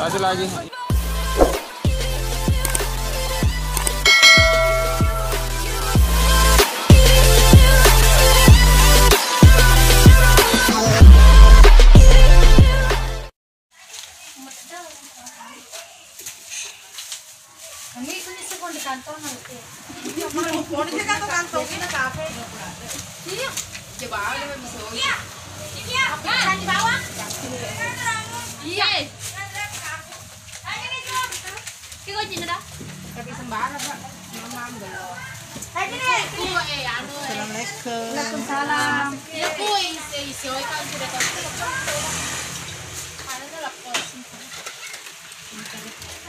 Satu lagi. Kami itu di sekolah di kantor nanti. Mau di kantong ini kafe. Iya. Coba ada bisa. Iya. Iya. Kan di bawah. Iya. Kita cinta dah. Tapi sembara Pak. Mama belum. Lagi nih. Anu. Assalamualaikum. Waalaikumsalam. Ya kuy, iso kan sudah tahu. Ada dalam pos.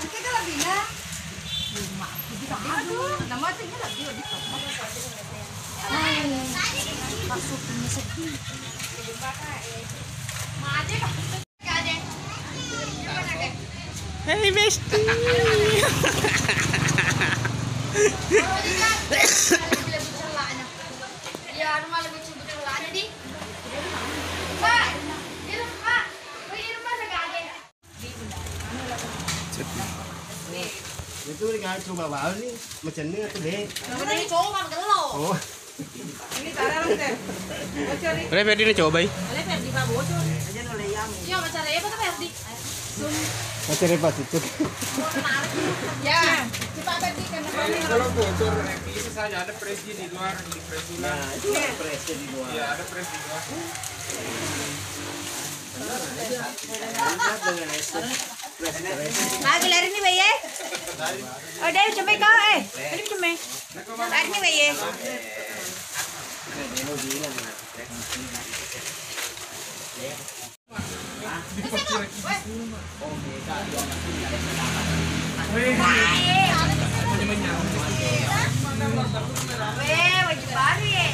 Kita lebih lah. Aduh, nama tinggal lagi di kamar. Masukin sedih. Hey bestie. Ya, rumah lebih cepet celana di. Pak, di rumah. Di rumah segala. Itu nggak coba bawa nih macam ni tu deh. Mana di cowok kan gelo. Oh, Ini taruh teh. Bocor ini. Udah Ferdi nih coba. Boleh Ferdi Pak bocor. Aja oleh yang. Iya, macam apa tuh Ferdi? macam repas itu. Ya, cepat Ferdi kan Kalau bocor bisa saja ada presi di luar di presi. Nah, itu yang presnya di luar. Ya ada presi di luar. Lihat dengan es. Lagi lari nih Baye. Oh, dari coba kau Ini coba. Lari nih Baye. Wajib baru ya.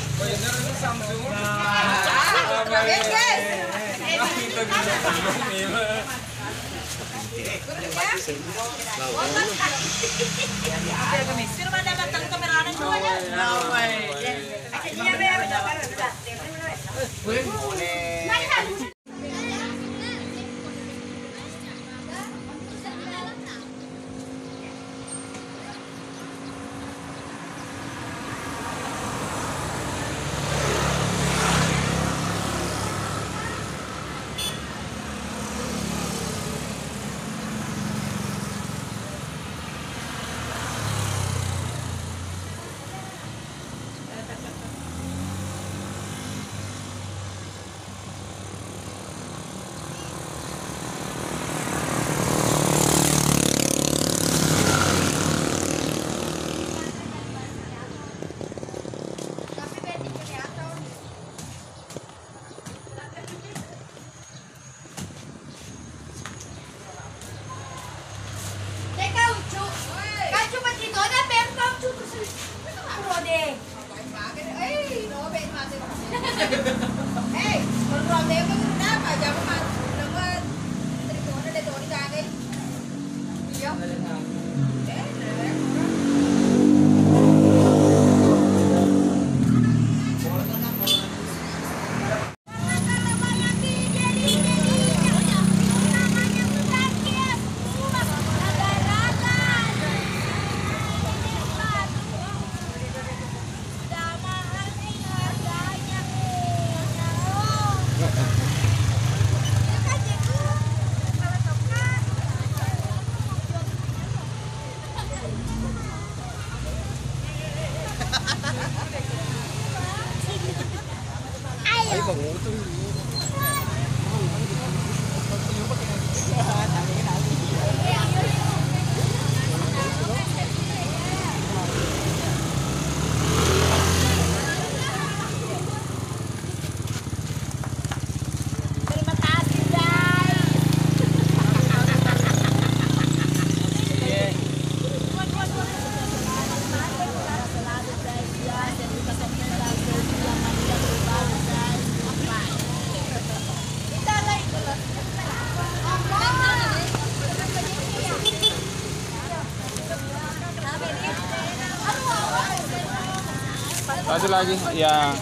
Satu lagi, ya.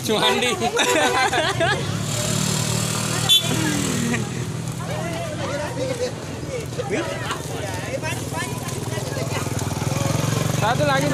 Cumandi. Satu lagi.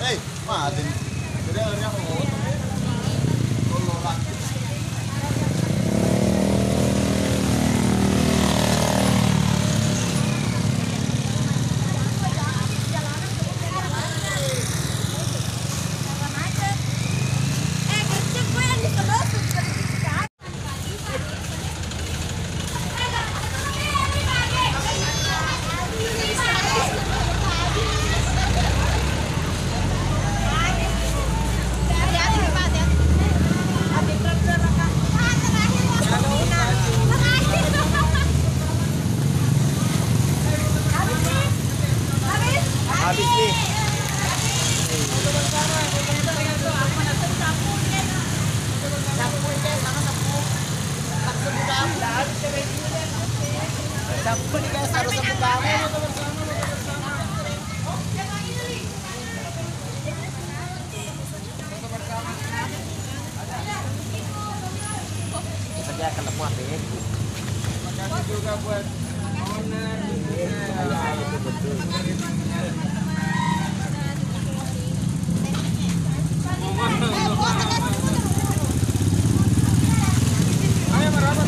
Hei, Martin. Jadi akhirnya mau tolong. Habis nih. Saja akan lepas ini. Terima kasih juga buat owner. Ayo merapat.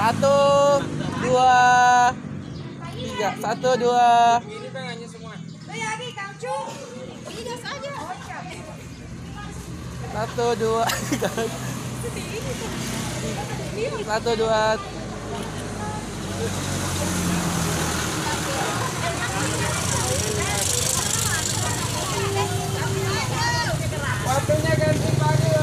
Satu, dua, tiga. Satu, dua. Ini tangannya semua. Satu, dua, tiga. Satu, dua. Waktunya ganti payung.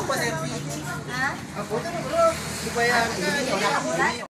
Hah? Supaya